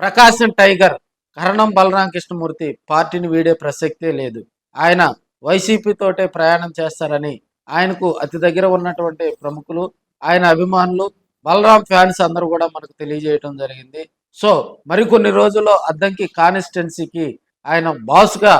ప్రకాశం tiger Karanam Balaram Krishnamurthy పార్టీని వీడే ప్రసక్తే లేదు. ఆయన వైసీపీ తోటే ప్రయాణం చేస్తారని ఆయనకు అతి దగ్గర ఉన్నటువంటి ప్రముఖులు, ఆయన అభిమానులు, బలరాం ఫ్యాన్స్ అందరూ కూడా మనకు తెలియజేయటం జరిగింది. సో మరికొన్ని రోజుల్లో అద్దంకి కాన్స్టిట్యున్సీకి ఆయన బాస్గా,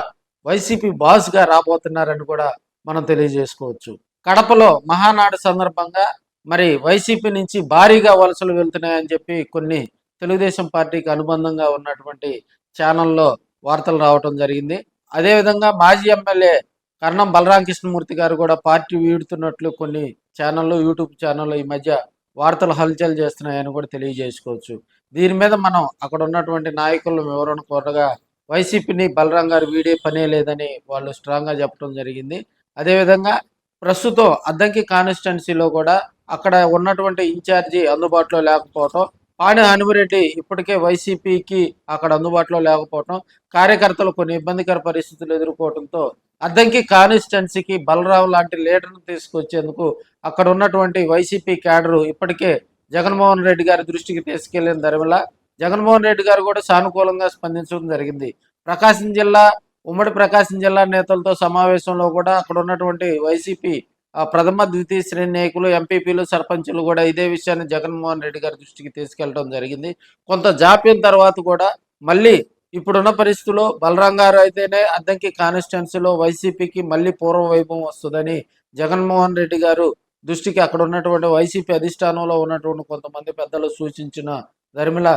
వైసీపీ బాస్గా రాబోతున్నారని కూడా మనం తెలియజేసుకోవచ్చు. కడపలో మహానాడు సందర్భంగా మరి వైసీపీ నుంచి భారీగా వలసలు వెళ్తున్నాయని చెప్పి కొన్ని తెలుగుదేశం పార్టీకి అనుబంధంగా ఉన్నటువంటి ఛానల్లో వార్తలు రావటం జరిగింది. అదేవిధంగా మాజీ ఎమ్మెల్యే కరణం బలరాం కృష్ణమూర్తి గారు కూడా పార్టీ వీడుతున్నట్లు కొన్ని ఛానళ్ళు, యూట్యూబ్ ఛానళ్ళు ఈ మధ్య వార్తలు హల్చల్ చేస్తున్నాయని కూడా తెలియజేసుకోవచ్చు. దీని మీద మనం అక్కడ ఉన్నటువంటి నాయకుల వివరణ కోరగా వైసీపీని బలరాం గారు వీడే పనే లేదని వాళ్ళు స్ట్రాంగ్గా చెప్పడం జరిగింది. అదేవిధంగా ప్రస్తుతం అద్దంకి కాన్స్టిట్యున్సీలో కూడా అక్కడ ఉన్నటువంటి ఇన్ఛార్జి అందుబాటులో లేకపోవటం, పాణి హనుమరెడ్డి ఇప్పటికే వైసీపీకి అక్కడ అందుబాటులో లేకపోవటం, కార్యకర్తలు కొన్ని ఇబ్బందికర పరిస్థితులు ఎదుర్కోవడంతో అద్దంకి కాన్స్టిట్యున్సీకి బలరాం లాంటి లీడర్ను తీసుకొచ్చేందుకు అక్కడ ఉన్నటువంటి వైసీపీ క్యాడరు ఇప్పటికే జగన్మోహన్ రెడ్డి గారి దృష్టికి తీసుకెళ్లిన ధరవల్ల జగన్మోహన్ రెడ్డి గారు కూడా సానుకూలంగా స్పందించడం జరిగింది. ప్రకాశం జిల్లా, ఉమ్మడి ప్రకాశం జిల్లా నేతలతో సమావేశంలో కూడా అక్కడ ఉన్నటువంటి వైసీపీ ప్రథమ ద్వితీయ శ్రేణి నాయకులు, ఎంపీపీలు, సర్పంచులు కూడా ఇదే విషయాన్ని జగన్మోహన్ రెడ్డి గారి దృష్టికి తీసుకెళ్లడం జరిగింది. కొంత జాప్యం తర్వాత కూడా మళ్ళీ ఇప్పుడున్న పరిస్థితుల్లో బలరాం గారు అయితేనే అద్దంకి కాన్స్టిట్యున్సీలో వైసీపీకి మళ్ళీ పూర్వ వైభవం వస్తుందని జగన్మోహన్ రెడ్డి గారు దృష్టికి అక్కడ ఉన్నటువంటి వైసీపీ అధిష్టానంలో ఉన్నటువంటి కొంతమంది పెద్దలు సూచించిన ధర్మిల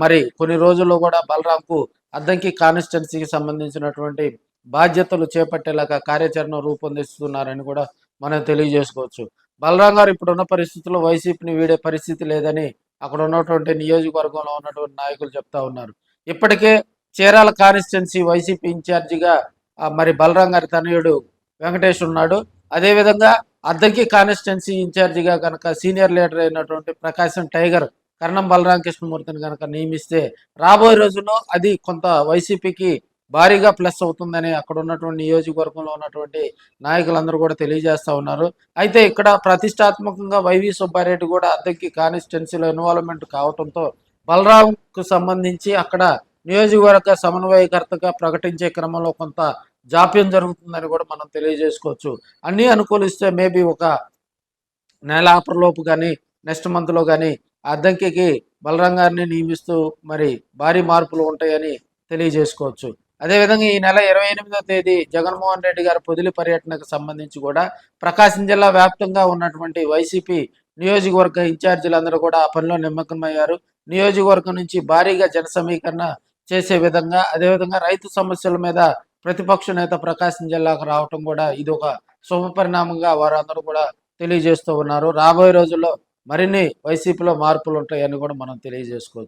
మరి కొన్ని రోజుల్లో కూడా బలరాంకు అద్దంకి కాన్స్టిట్యున్సీకి సంబంధించినటువంటి బాధ్యతలు చేపట్టేలాగా కార్యాచరణ రూపొందిస్తున్నారని కూడా మనం తెలియజేసుకోవచ్చు. బలరాం గారు ఇప్పుడున్న పరిస్థితుల్లో వైసీపీని వీడే పరిస్థితి లేదని అక్కడ ఉన్నటువంటి నియోజకవర్గంలో ఉన్నటువంటి నాయకులు చెప్తా ఉన్నారు. ఇప్పటికే చీరాల కాన్స్టిట్యున్సీ వైసీపీ ఇన్ఛార్జిగా మరి బలరాం గారి తనయుడు వెంకటేష్ ఉన్నాడు. అదేవిధంగా అద్దంకి కాన్స్టిట్యున్సీ ఇన్ఛార్జిగా కనుక సీనియర్ లీడర్ అయినటువంటి ప్రకాశం టైగర్ కరణం బలరాం కృష్ణమూర్తిని కనుక నియమిస్తే రాబోయే రోజుల్లో అది కొంత వైసీపీకి భారీగా ప్లస్ అవుతుందని అక్కడ ఉన్నటువంటి నియోజకవర్గంలో ఉన్నటువంటి నాయకులందరూ కూడా తెలియజేస్తా ఉన్నారు. అయితే ఇక్కడ ప్రతిష్టాత్మకంగా వైవి సుబ్బారెడ్డి కూడా అద్దెకి కాన్స్టిట్యున్సీలో ఇన్వాల్వ్మెంట్ కావడంతో బలరాంకు సంబంధించి అక్కడ నియోజకవర్గ సమన్వయకర్తగా ప్రకటించే క్రమంలో కొంత జాప్యం జరుగుతుందని కూడా మనం తెలియజేసుకోవచ్చు. అన్నీ అనుకూలిస్తే మేబీ ఒక నెల ఆపరలోపు కానీ నెక్స్ట్ మంత్లో కానీ అద్దంకి బలరాం గారిని నియమిస్తూ మరి భారీ మార్పులు ఉంటాయని తెలియజేసుకోవచ్చు. అదేవిధంగా ఈ నెల 28వ తేదీ జగన్మోహన్ రెడ్డి గారి పొదిలి పర్యటనకు సంబంధించి కూడా ప్రకాశం జిల్లా వ్యాప్తంగా ఉన్నటువంటి వైసీపీ నియోజకవర్గ ఇన్ఛార్జీలందరూ కూడా ఆ పనిలో నిమగ్నమయ్యారు. నియోజకవర్గం నుంచి భారీగా జన సమీకరణ చేసే విధంగా, అదేవిధంగా రైతు సమస్యల మీద ప్రతిపక్ష నేత ప్రకాశం జిల్లాకు రావటం కూడా ఇది ఒక శుభ పరిణామంగా వారందరూ కూడా తెలియజేస్తూ ఉన్నారు. రాబోయే రోజుల్లో మరిన్ని వైసీపీలో మార్పులు ఉంటాయని కూడా మనం తెలియజేసుకోవచ్చు.